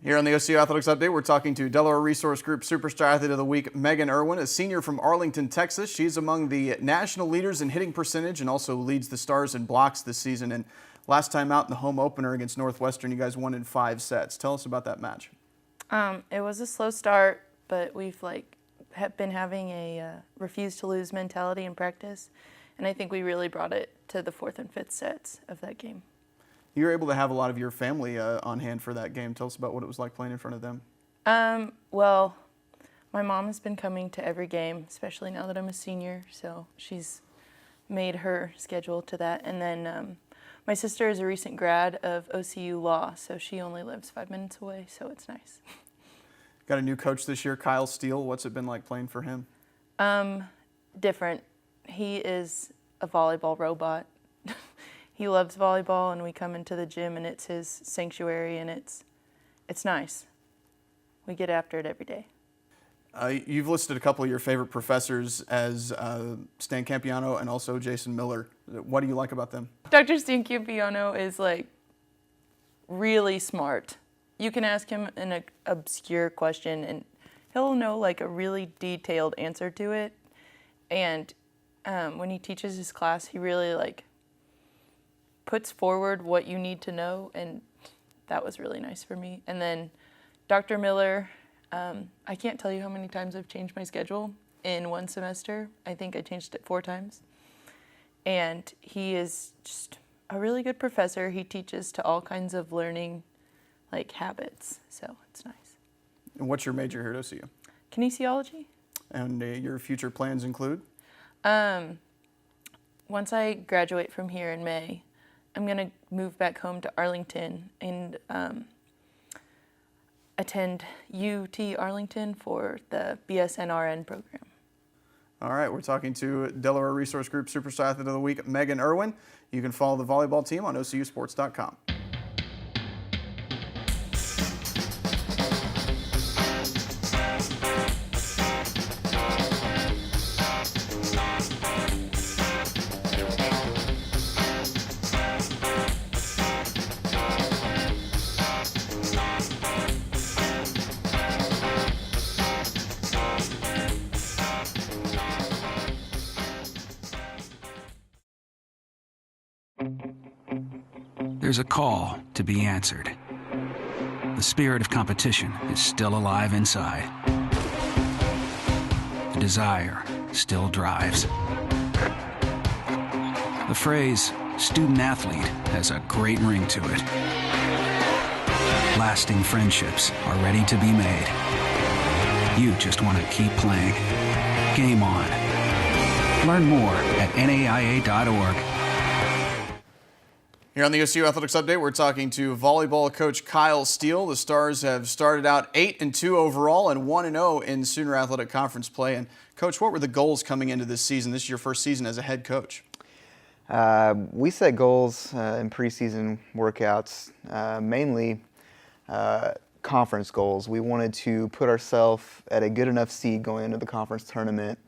Here on the OCU Athletics Update, we're talking to Delaware Resource Group Superstar Athlete of the Week, Meghan Irwin, a senior from Arlington, Texas. She's among the national leaders in hitting percentage and also leads the Stars in blocks this season. And last time out in the home opener against Northwestern, you guys won in 5 sets. Tell us about that match. It was a slow start, but we've been having a refuse to lose mentality in practice, and I think we really brought it to the 4th and 5th sets of that game. You were able to have a lot of your family on hand for that game. Tell us about what it was like playing in front of them. Well, my mom has been coming to every game, especially now that I'm a senior, so she's made her schedule to that. And then my sister is a recent grad of OCU Law, so she only lives 5 minutes away, so it's nice. Got a new coach this year, Steele. What's it been like playing for him? Different. He is a volleyball robot. He loves volleyball, and we come into the gym, and it's his sanctuary, and it's nice. We get after it every day. You've listed a couple of your favorite professors as Stan Campiano and also Jason Miller. What do you like about them? Dr. Stan Campiano is really smart. You can ask him an obscure question, and he'll know a really detailed answer to it. And when he teaches his class, he really puts forward what you need to know, and that was really nice for me. And then Dr. Miller, I can't tell you how many times I've changed my schedule in one semester. I think I changed it 4 times. And he is just a really good professor. He teaches to all kinds of learning habits, so it's nice. And what's your major here at OCU? Kinesiology. And your future plans include? Once I graduate from here in May, I'm going to move back home to Arlington and attend UT Arlington for the BSNRN program. All right, we're talking to Delaware Resource Group Superstar Athlete of the Week, Meghan Irwin. You can follow the volleyball team on OCUsports.com. There's a call to be answered. The spirit of competition is still alive inside. The desire still drives. The phrase student athlete has a great ring to it. Lasting friendships are ready to be made. You just want to keep playing. Game on. Learn more at naia.org. Here on the OCU Athletics Update, we're talking to volleyball coach Steele. The Stars have started out 8-2 overall and 1-0 in Sooner Athletic Conference play. And Coach, what were the goals coming into this season? This is your first season as a head coach. We set goals in preseason workouts, mainly conference goals. We wanted to put ourselves at a good enough seed going into the conference tournament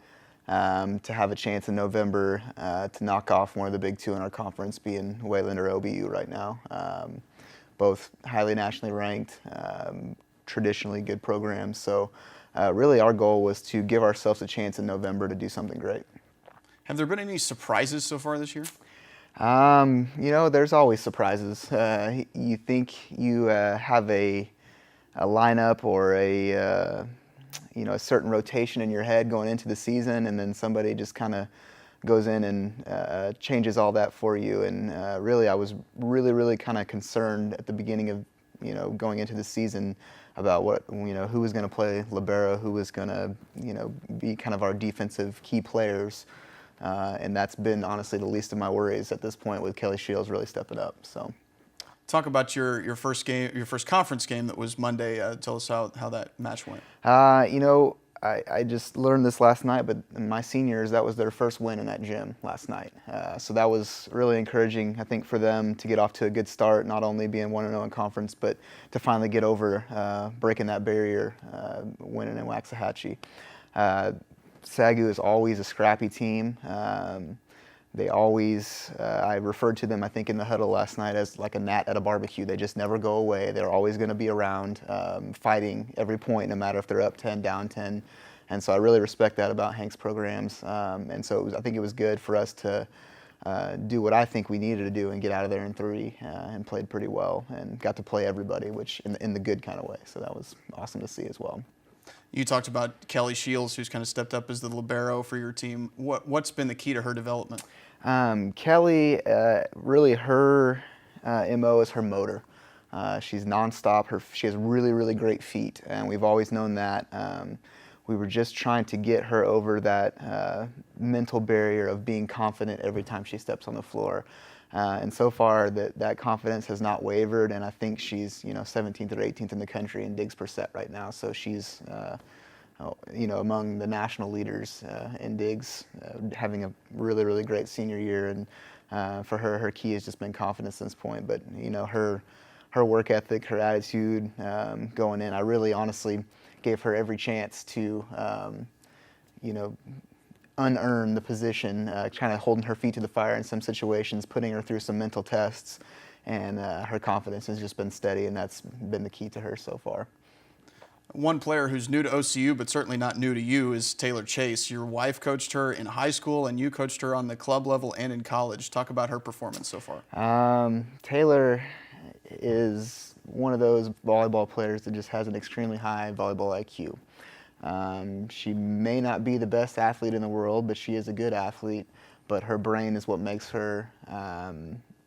to have a chance in November to knock off one of the big 2 in our conference, being Wayland or OBU right now. Both highly nationally ranked, traditionally good programs. So really our goal was to give ourselves a chance in November to do something great. Have there been any surprises so far this year? There's always surprises. You think you have a lineup or a certain rotation in your head going into the season, and then somebody just kind of goes in and changes all that for you. And really, I was really kind of concerned at the beginning of, going into the season about who was going to play libero, who was going to, be kind of our defensive key players. And that's been honestly the least of my worries at this point, with Kelly Shields really stepping up. So, talk about your first game, your first conference game that was Monday. Tell us how that match went. I just learned this last night, but my seniors, that was their first win in that gym last night. So that was really encouraging, I think, for them to get off to a good start, not only being 1-0 in conference, but to finally get over breaking that barrier, winning in Waxahachie. SAGU is always a scrappy team. they always, I referred to them, I think, in the huddle last night as like a gnat at a barbecue. They just never go away. They're always going to be around, fighting every point, no matter if they're up 10, down 10. And so I really respect that about Hank's programs. And so I think it was good for us to do what I think we needed to do and get out of there in 3, and played pretty well and got to play everybody, which in the good kind of way. So that was awesome to see as well. You talked about Kelly Shields, who's kind of stepped up as the libero for your team. What's been the key to her development? Kelly, really her MO is her motor. She's nonstop. She has really, really great feet, and we've always known that. We were just trying to get her over that mental barrier of being confident every time she steps on the floor. And so far, that confidence has not wavered, and I think she's 17th or 18th in the country in digs per set right now. So she's among the national leaders in digs, having a really, really great senior year. And for her key has just been confidence at this point. But her work ethic, her attitude going in, I really honestly gave her every chance to unearn the position, kind of holding her feet to the fire in some situations, putting her through some mental tests, and her confidence has just been steady, and that's been the key to her so far. One player who's new to OCU, but certainly not new to you, is Taylor Chase. Your wife coached her in high school, and you coached her on the club level and in college. Talk about her performance so far. Taylor is one of those volleyball players that just has an extremely high volleyball IQ. She may not be the best athlete in the world, but she is a good athlete. But her brain is what makes her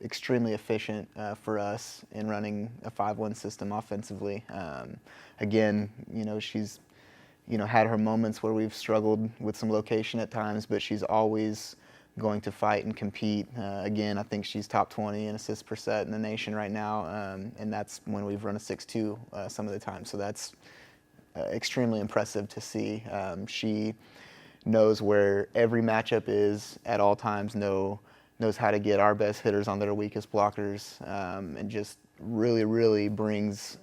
extremely efficient for us in running a 5-1 system offensively. Again, she's had her moments where we've struggled with some location at times, but she's always going to fight and compete. Again, I think she's top 20 in assists per set in the nation right now, and that's when we've run a 6-2 some of the time. So that's extremely impressive to see. She knows where every matchup is at all times, knows how to get our best hitters on their weakest blockers, and just really, really brings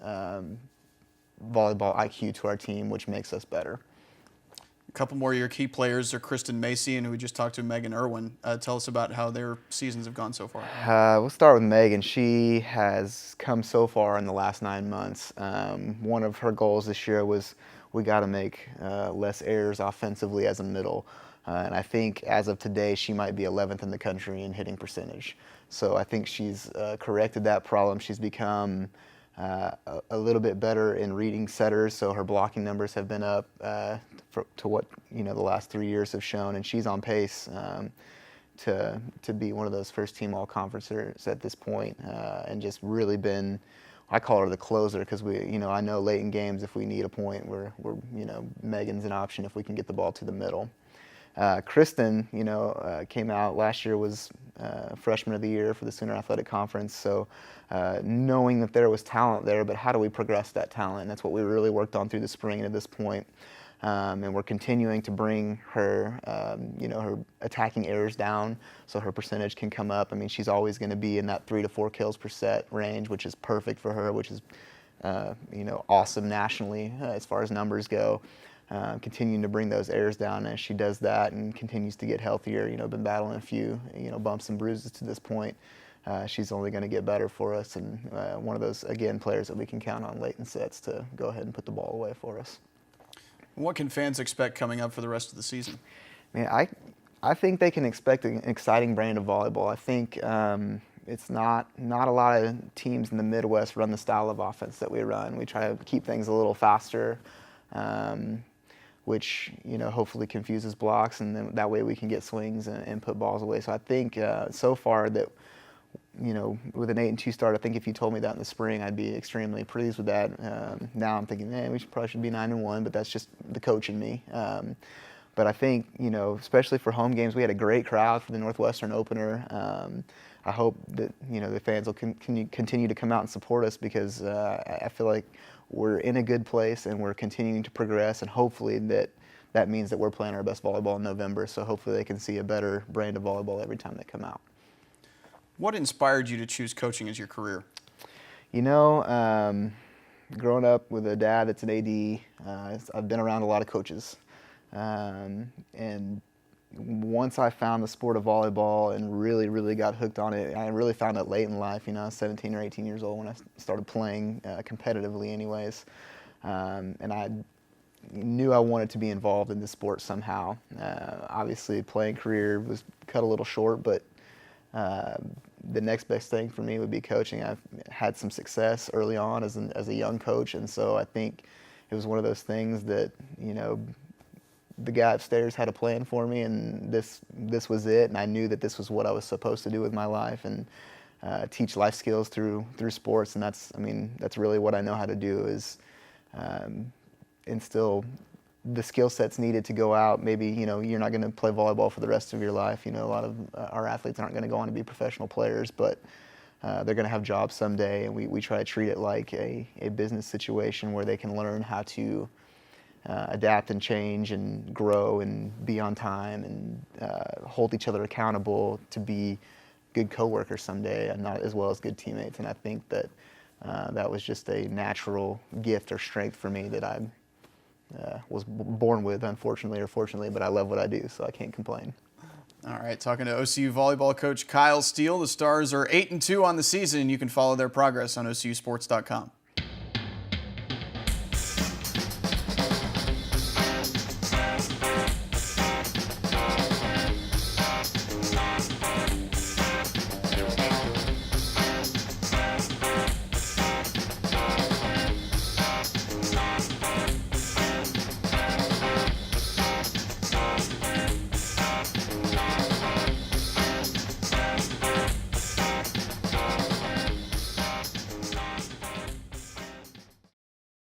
volleyball IQ to our team, which makes us better. A couple more of your key players are Kristen Macy and who we just talked to, Meghan Irwin. Tell us about how their seasons have gone so far. We'll start with Meghan. She has come so far in the last 9 months. One of her goals this year was we got to make less errors offensively as a middle. And I think as of today, she might be 11th in the country in hitting percentage. So I think she's corrected that problem. She's become a little bit better in reading setters, so her blocking numbers have been up to what the last 3 years have shown, and she's on pace to be one of those first-team all-conferencers at this point, and just really been. I call her the closer because I know late in games if we need a point, we're Meghan's an option if we can get the ball to the middle. Kristen, came out last year, was freshman of the year for the Sooner Athletic Conference. So knowing that there was talent there, but how do we progress that talent? And that's what we really worked on through the spring and at this point. And we're continuing to bring her, her attacking errors down so her percentage can come up. I mean, she's always going to be in that 3 to 4 kills per set range, which is perfect for her, which is, awesome nationally as far as numbers go. Continuing to bring those errors down as she does that and continues to get healthier. Been battling a few, bumps and bruises to this point. She's only going to get better for us, and one of those, again, players that we can count on late in sets to go ahead and put the ball away for us. What can fans expect coming up for the rest of the season? I think they can expect an exciting brand of volleyball. I think it's not a lot of teams in the Midwest run the style of offense that we run. We try to keep things a little faster, which hopefully confuses blocks, and then that way we can get swings and put balls away. So I think so far that with an 8-2 start, I think if you told me that in the spring, I'd be extremely pleased with that. Now I'm thinking, we probably should be 9-1, but that's just the coach in me. But I think especially for home games, we had a great crowd for the Northwestern opener. I hope that the fans will continue to come out and support us because I feel like we're in a good place and we're continuing to progress, and hopefully that means that we're playing our best volleyball in November. So hopefully they can see a better brand of volleyball every time they come out. What inspired you to choose coaching as your career? Growing up with a dad that's an AD, I've been around a lot of coaches, and once I found the sport of volleyball and really, really got hooked on it, I really found it late in life. I was 17 or 18 years old when I started playing competitively anyways. And I knew I wanted to be involved in the sport somehow. Obviously, playing career was cut a little short, but the next best thing for me would be coaching. I've had some success early on as a young coach, and so I think it was one of those things that, the guy upstairs had a plan for me, and this was it, and I knew that this was what I was supposed to do with my life, and teach life skills through sports, and that's really what I know how to do, is instill the skill sets needed to go out. Maybe, you're not going to play volleyball for the rest of your life. A lot of our athletes aren't going to go on to be professional players, but they're going to have jobs someday, and we try to treat it like a business situation where they can learn how to adapt and change and grow and be on time and hold each other accountable to be good coworkers someday, and not as well as good teammates. And I think that that was just a natural gift or strength for me that I was born with, unfortunately or fortunately, but I love what I do, so I can't complain. All right, talking to OCU volleyball coach Kyle Steele. The Stars are 8-2 on the season. You can follow their progress on OCUsports.com.